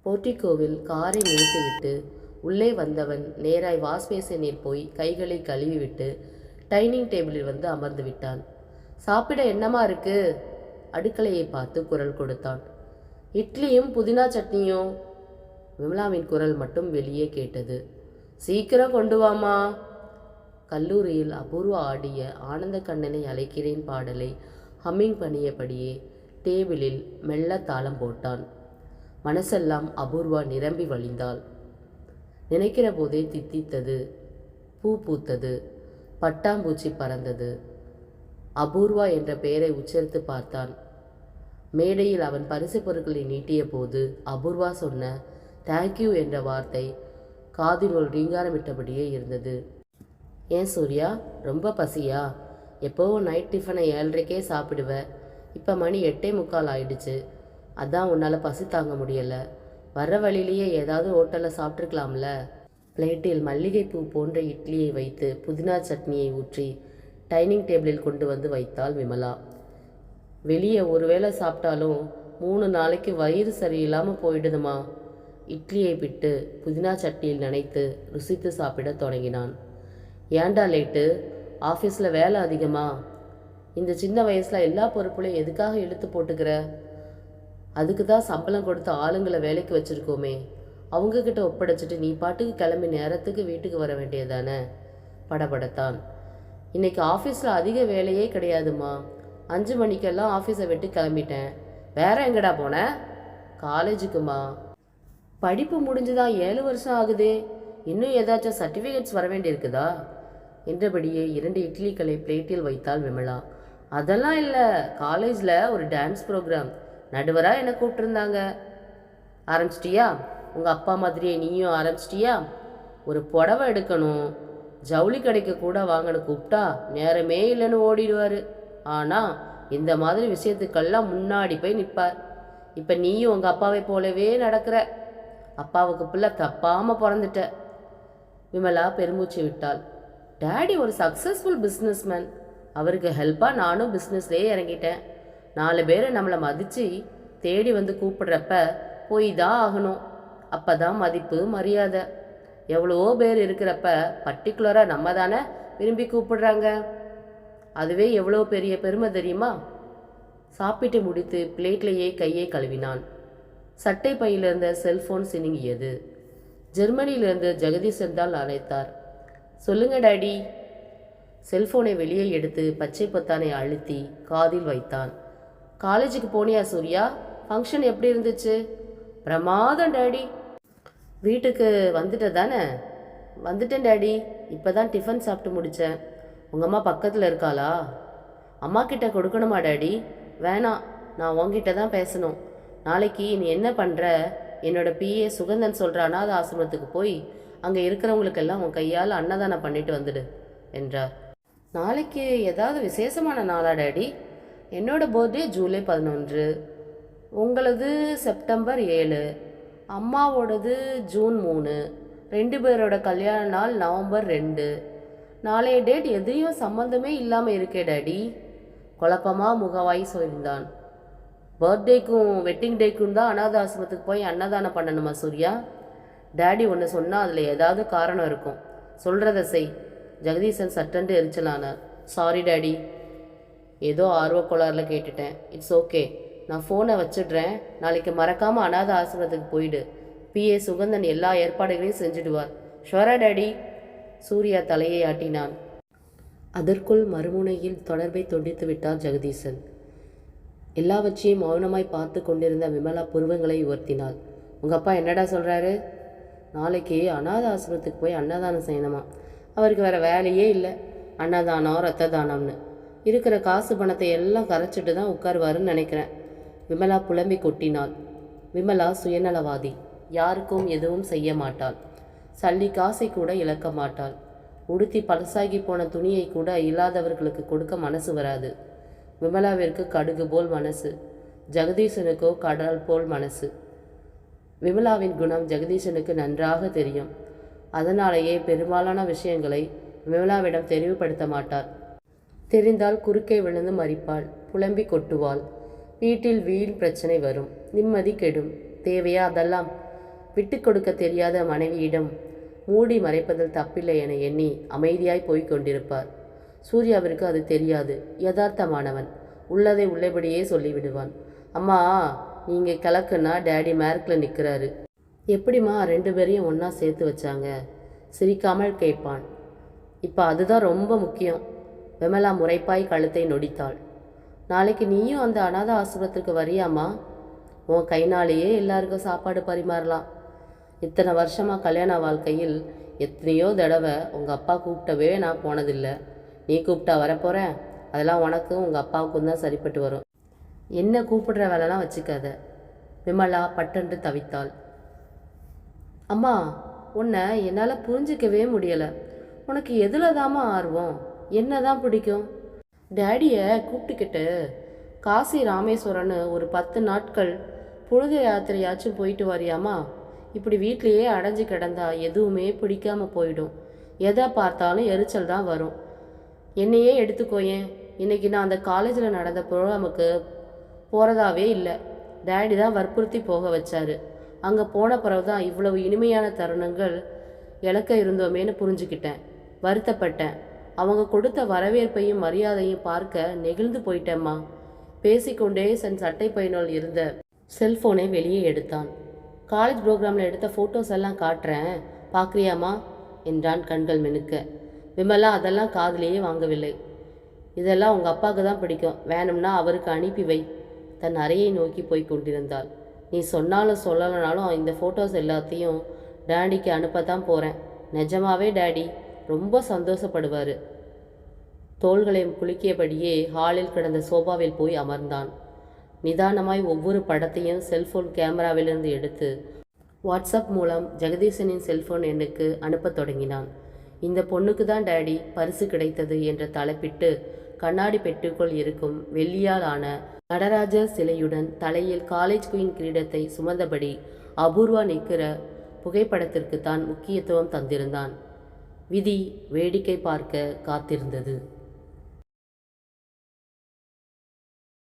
போர்டிகோவில் காரை நிறுத்திவிட்டு உள்ளே வந்தவன் நேராய் வாஷ் பேசினில் போய் கைகளை கழுவிவிட்டு டைனிங் டேபிளில் வந்து அமர்ந்து விட்டான். சாப்பிட என்னமா இருக்கு? அடுக்கலையை பார்த்து குரல் கொடுத்தான். இட்லியும் புதினா சட்னியும். விமலாவின் குரல் மட்டும் வெளியே கேட்டது. சீக்கிரம் கொண்டு வாமா. கல்லூரியில் அபூர்வா ஆடிய ஆனந்த கண்ணனை அழைக்கிறேன் பாடலை ஹம்மிங் பண்ணியபடியே டேபிளில் மெல்ல தாளம் போட்டான். மனசெல்லாம் அபூர்வா நிரம்பி வழிந்தாள். நினைக்கிற போதே தித்தித்தது, பூ பூத்தது, பட்டாம்பூச்சி பறந்தது. அபூர்வா என்ற பெயரை உச்சரித்து பார்த்தான். மேடையில் அவன் பரிசு பொருட்களை நீட்டிய போது அபூர்வா சொன்ன தேங்க்யூ என்ற வார்த்தை காதினுள் ரீங்காரமிட்டபடியே இருந்தது. ஏன் சூர்யா, ரொம்ப பசியா? எப்போவும் நைட் டிஃபனை 7:30க்கே சாப்பிடுவ. இப்போ மணி 8:45 ஆயிடுச்சு. அதான் உன்னால் பசி தாங்க முடியலை. வர்ற வழியிலேயே ஏதாவது ஹோட்டலில் சாப்பிட்ருக்கலாம்ல. பிளேட்டில் மல்லிகைப்பூ போன்ற இட்லியை வைத்து புதினா சட்னியை ஊற்றி டைனிங் டேபிளில் கொண்டு வந்து வைத்தாள் விமலா. வெளியே ஒருவேளை சாப்பிட்டாலும் 3 நாளைக்கு வயிறு சரியில்லாமல் போயிடுதுமா. இட்லியை பிட்டு புதினா சட்னியில் நனைத்து ருசித்து சாப்பிட தொடங்கினான். ஏண்டா லேட்டு? ஆஃபீஸில் வேலை அதிகமா? இந்த சின்ன வயசில் எல்லா பொறுப்புலையும் எதுக்காக இழுத்து போட்டுக்கிற? அதுக்கு தான் சம்பளம் கொடுத்து ஆளுங்களை வேலைக்கு வச்சுருக்கோமே. அவங்கக்கிட்ட ஒப்படைச்சிட்டு நீ பாட்டுக்கு கிளம்பி நேரத்துக்கு வீட்டுக்கு வர வேண்டியதானே? படபடத்தான். இன்னைக்கு ஆஃபீஸில் அதிக வேலையே கிடையாதுமா. 5 மணிக்கெல்லாம் ஆஃபீஸை விட்டு கிளம்பிட்டேன். வேற எங்கடா போனேன்? காலேஜுக்குமா. படிப்பு முடிஞ்சுதான் 7 வருஷம் ஆகுதே. இன்னும் ஏதாச்சும் சர்டிஃபிகேட்ஸ் வர வேண்டியிருக்குதா? என்றபடியே 2 இட்லிகளை பிளேட்டில் வைத்தாள் விமலா. அதெல்லாம் இல்லை, காலேஜில் ஒரு டான்ஸ் ப்ரோக்ராம், நடுவராக என்னை கூப்பிட்டுருந்தாங்க. ஆரம்பிச்சிட்டியா? உங்கள் அப்பா மாதிரியே நீயும் ஆரம்பிச்சிட்டியா? ஒரு புடவை எடுக்கணும், ஜவுளி கடைக்கு கூட வாங்கன்னு கூப்பிட்டா நேரமே இல்லைன்னு ஓடிடுவார். ஆனால் இந்த மாதிரி விஷயத்துக்கெல்லாம் முன்னாடி போய் நிற்பார். இப்போ நீயும் உங்கள் அப்பாவை போலவே நடக்கிற. அப்பாவுக்கு பிள்ளை தப்பாமல் பிறந்துட்ட. விமலா பெருமூச்சு விட்டாள். டேடி ஒரு சக்ஸஸ்ஃபுல் பிஸ்னஸ்மேன். அவருக்கு ஹெல்ப்பாக நானும் பிஸ்னஸ்லேயே இறங்கிட்டேன். 4 பேரை நம்மளை மதித்து தேடி வந்து கூப்பிடுறப்ப போய் தான் ஆகணும். அப்போ தான் மதிப்பு மரியாதை. எவ்வளவோ பேர் இருக்கிறப்ப பர்டிகுலராக நம்ம தானே விரும்பி கூப்பிடுறாங்க. அதுவே எவ்வளோ பெரிய பெருமை தெரியுமா? சாப்பிட்டு முடித்து பிளேட்லேயே கையை கழுவினான். சட்டை பையிலிருந்த செல்ஃபோன் சினுங்கியது. ஜெர்மனியிலிருந்து ஜெகதீசன் தான் அழைத்தார். சொல்லுங்க டாடி. செல்ஃபோனை வெளியே எடுத்து பச்சை பொத்தானை அழுத்தி காதில் வைத்தான். காலேஜுக்கு போனியா சூர்யா? ஃபங்க்ஷன் எப்படி இருந்துச்சு? பிரமாதம் டாடி. வீட்டுக்கு வந்துட்ட தானே? வந்துட்டேன் டாடி. இப்போ தான் டிஃபன் சாப்பிட்டு முடித்தேன். உங்கள் அம்மா பக்கத்தில் இருக்காளா? அம்மா கிட்ட கொடுக்கணுமா டாடி? வேணாம், நான் உங்ககிட்ட தான் பேசணும். நாளைக்கு நீ என்ன பண்ணுற? என்னோட பிஏ சுகந்தன் சொல்கிற அனாத ஆசிரமத்துக்கு போய் அங்கே இருக்கிறவங்களுக்கெல்லாம் உன் கையால் அன்னதானம் பண்ணிட்டு வந்துடு என்றார். நாளைக்கு ஏதாவது விசேஷமான நாளா டாடி? என்னோட பர்த்டே ஜூலை 11, உங்களது செப்டம்பர் 7, அம்மாவோடது ஜூன் 3, 2 பேரோட கல்யாண நாள் நவம்பர் 2. நாளைய டேட் எதையும் சம்மந்தமே இல்லாமல் இருக்கே டாடி. குழப்பமாக முகவாய் சொல்லியிருந்தான். பர்த்டேக்கும் வெட்டிங் டேக்கும் தான் அனாத ஆசிரமத்துக்கு போய் அன்னதானம் பண்ணணுமா சூர்யா? டேடி ஒன்று சொன்னால் அதில் ஏதாவது காரணம் இருக்கும். சொல்கிறத செய். ஜெகதீசன் சட்டென்று எரிச்சலானார். சாரி டேடி, ஏதோ ஆர்வக்கோளாறில் கேட்டுட்டேன். இட்ஸ் ஓகே, நான் ஃபோனை வச்சிடுறேன். நாளைக்கு மறக்காமல் அனாத ஆசிரமத்துக்கு போயிடு. பிஏ சுகந்தன் எல்லா ஏற்பாடுகளையும் செஞ்சுடுவார். ஷுவரா டேடி? சூர்யா தலையை ஆட்டினான். அதற்குள் மறுமுனையில் தொடர்பை துண்டித்து விட்டார் ஜெகதீசன். எல்லாவற்றையும் மௌனமாய் பார்த்து கொண்டிருந்த விமலா புருவங்களை உயர்த்தினாள். உங்கள் அப்பா என்னடா சொல்கிறாரு? நாளைக்கு அனாத ஆசிரமத்துக்கு போய் அன்னதானம் செய்யணுமா? அவருக்கு வேறு வேலையே இல்லை. அன்னதானம் ரத்த தானம்னு இருக்கிற காசு பணத்தை எல்லாம் கரைச்சிட்டு தான் உட்காருவாருன்னு நினைக்கிறேன். விமலா புலம்பி கொட்டினாள். விமலா சுயநலவாதி. யாருக்கும் எதுவும் செய்ய மாட்டாள். சல்லி காசை கூட இழக்க மாட்டாள். உடுத்தி பழசாகி போன துணியை கூட இல்லாதவர்களுக்கு கொடுக்க மனசு வராது. விமலாவிற்கு கடுகு போல் மனசு, ஜெகதீசனுக்கோ கடல் போல் மனசு. விமலாவின் குணம் ஜெகதீசனுக்கு நன்றாக தெரியும். அதனாலேயே பெரும்பாலான விஷயங்களை விமலாவிடம் தெரிவுபடுத்த மாட்டார். தெரிந்தால் குறுக்கே விழுந்து மறிப்பாள், புலம்பி கொட்டுவாள். வீட்டில் வீண் பிரச்சனை வரும், நிம்மதி கெடும். தேவையா அதெல்லாம்? விட்டு கொடுக்க தெரியாத மனைவியிடம் மூடி மறைப்பதில் தப்பில்லை என எண்ணி அமைதியாய் போய்க் கொண்டிருப்பார். சூர்யாவிற்கு அது தெரியாது. யதார்த்தமானவன். உள்ளதை உள்ளபடியே சொல்லிவிடுவான். அம்மா, நீங்கள் கிழக்குன்னா டேடி மேற்கில் நிற்கிறாரு. எப்படிம்மா 2 பேரையும் ஒன்றா சேர்த்து வச்சாங்க? சிரிக்காமல் கேட்பான். இப்போ அதுதான் ரொம்ப முக்கியம். விமலா முறைப்பாய் கழுத்தை நொடித்தாள். நாளைக்கு நீயும் அந்த அனாத ஆசிரமத்திற்கு வரியாம்மா? உன் கைனாலேயே எல்லாருக்கும் சாப்பாடு பரிமாறலாம். இத்தனை வருஷமாக கல்யாண வாழ்க்கையில் எத்தனையோ தடவை உங்கள் அப்பா கூப்பிட்டவே நான் போனதில்லை. நீ கூப்பிட்டா வரப்போகிறேன். அதெல்லாம் உனக்கும் உங்கள் அப்பாவுக்கும் தான் சரிப்பட்டு வரும். என்ன கூப்பிடுற வேலைலாம் வச்சுக்காத. விமலா பட்டென்று தவித்தாள். அம்மா, உன்னை என்னால் புரிஞ்சிக்கவே முடியலை. உனக்கு எதில் தாம்மா ஆர்வம்? என்ன தான் பிடிக்கும்? டேடியை கூப்பிட்டுக்கிட்டு காசி ராமேஸ்வரன்னு ஒரு 10 நாட்கள் புனித யாத்திரையாச்சும் போயிட்டு வரியாமா? இப்படி வீட்லேயே அடைஞ்சு கிடந்தா எதுவுமே பிடிக்காம போயிடும். எதை பார்த்தாலும் எரிச்சல் தான் வரும். என்னையே எடுத்துக்கோயேன். இன்றைக்கி நான் அந்த காலேஜில் நடந்த ப்ரோக்ராமுக்கு போகிறதாவே இல்லை. டேடி தான் வற்புறுத்தி போக வச்சாரு. அங்கே போன பிறகு தான் இவ்வளவு இனிமையான தருணங்கள் இழக்க இருந்தோமேன்னு புரிஞ்சுக்கிட்டேன். வருத்தப்பட்டேன். அவங்க கொடுத்த வரவேற்பையும் மரியாதையும் பார்க்க நெகிழ்ந்து போயிட்டேம்மா. பேசிக்கொண்டே சட்டை பையினுள் இருந்த செல்ஃபோனை வெளியே எடுத்தான். காலேஜ் ப்ரோக்ராமில் எடுத்த ஃபோட்டோஸ் எல்லாம் காட்டுறேன், பார்க்குறியாம்மா என்றான் கண்கள் மினுக்க. விமலா அதெல்லாம் காதிலேயே வாங்கவில்லை. இதெல்லாம் உங்கள் அப்பாவுக்கு தான் பிடிக்கும், வேணும்னா அவருக்கு அனுப்பி வை. தன் அறையை நோக்கி போய் கொண்டிருந்தாள். நீ சொன்னாலும் சொல்லலைனாலும் இந்த ஃபோட்டோஸ் எல்லாத்தையும் டேடிக்கு அனுப்பத்தான் போகிறேன். நிஜமாவே டேடி ரொம்ப சந்தோஷப்படுவார். தோள்களை குலுக்கியபடியே ஹாலில் கிடந்த சோபாவில் போய் அமர்ந்தான். நிதானமாய் ஒவ்வொரு படத்தையும் செல்போன் கேமராவிலிருந்து எடுத்து வாட்ஸ்அப் மூலம் ஜெகதீசனின் செல்போன் எண்ணுக்கு அனுப்பத் தொடங்கினான். இந்த பொண்ணுக்கு தான் டேடி பரிசு கிடைத்தது என்று தலைப்பிட்டு கண்ணாடி பெட்டுக்குள் இருக்கும் வெள்ளியால் ஆன நடராஜர் சிலையுடன் தலையில் காலேஜ் குயின் கிரீடத்தை சுமந்தபடி அபூர்வா நிற்கிற புகைப்படத்திற்கு தான் முக்கியத்துவம் தந்திருந்தான். விதி வேடிக்கை பார்க்க காத்திருந்தது.